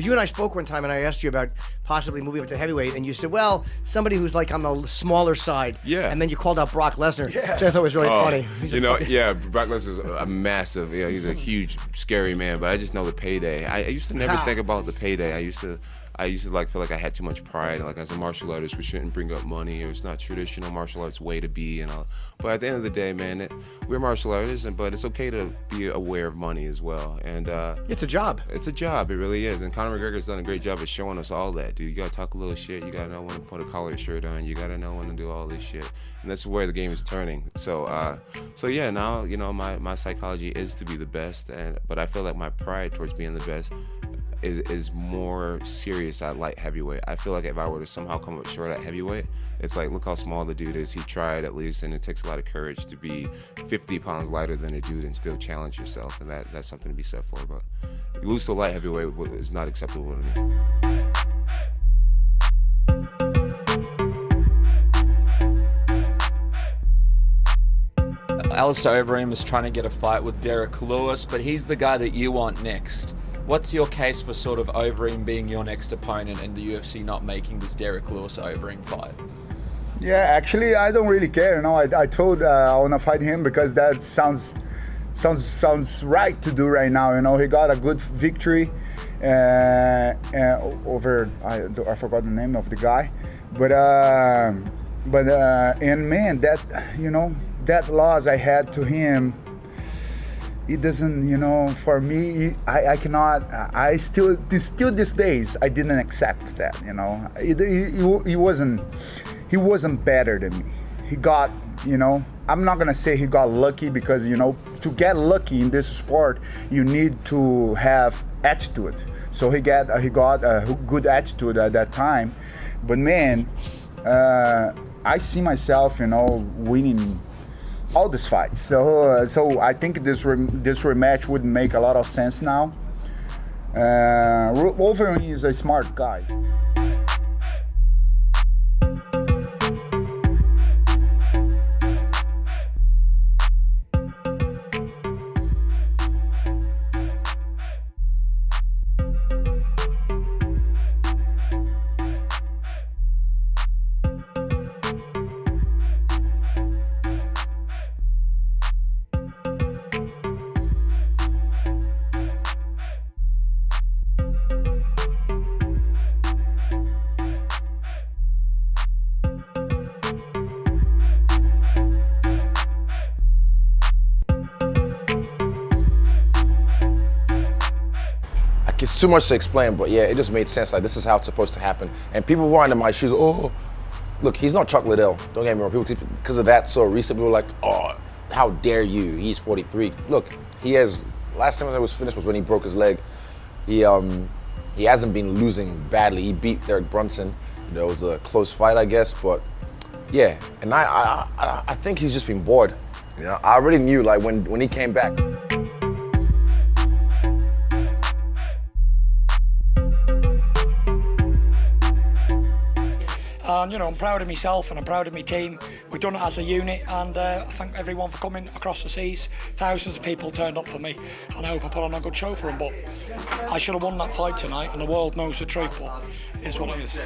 you and I spoke one time, and I asked you about possibly moving up to heavyweight, and you said, well, somebody who's like on the smaller side. Yeah. And then you called out Brock Lesnar, which I thought was really funny. Yeah, Brock Lesnar's a massive, he's a huge, scary man, but I just know the payday. I used to never think about the payday. I used to like feel like I had too much pride. Like as a martial artist, we shouldn't bring up money. It's not traditional martial arts way to be and all. But at the end of the day, man, we're martial artists, but it's okay to be aware of money as well. And it's a job. It's a job. It really is. And Conor McGregor's done a great job of showing us all that, dude. You gotta talk a little shit. You gotta know when to put a collared shirt on. You gotta know when to do all this shit. And that's where the game is turning. So yeah, now my psychology is to be the best, but I feel like my pride towards being the best is more serious at light heavyweight. I feel like if I were to somehow come up short at heavyweight, it's like, look how small the dude is. He tried at least, and it takes a lot of courage to be 50 pounds lighter than a dude and still challenge yourself, and that's something to be said for. But lose to a light heavyweight is not acceptable to me. Alistair Overeem is trying to get a fight with Derek Lewis, but he's the guy that you want next. What's your case for sort of Overeem being your next opponent and the UFC not making this Derek Lewis-Overeem fight? Yeah, actually, I don't really care. I told I want to fight him because that sounds right to do right now. He got a good victory over I forgot the name of the guy, but and man, that loss I had to him, it doesn't, for me, I cannot, still these days, I didn't accept that, he wasn't better than me. He got, I'm not gonna say he got lucky because, to get lucky in this sport, you need to have attitude. So he got a good attitude at that time, but man, I see myself, winning all these fights. So I think this rematch would make a lot of sense now. Overeem is a smart guy. It's too much to explain, but yeah, it just made sense. Like, this is how it's supposed to happen. And people were in my shoes, oh, look, he's not Chuck Liddell. Don't get me wrong. People, because of that so recent, people were like, oh, how dare you? He's 43. Look, last time it was finished was when he broke his leg. He hasn't been losing badly. He beat Derek Brunson. It was a close fight, I guess, but yeah. And I think he's just been bored. I already knew, like, when he came back. And I'm proud of myself and I'm proud of my team. We've done it as a unit, and I thank everyone for coming across the seas. Thousands of people turned up for me, and I hope I put on a good show for them. But I should have won that fight tonight, and the world knows the truth, but it is what it is.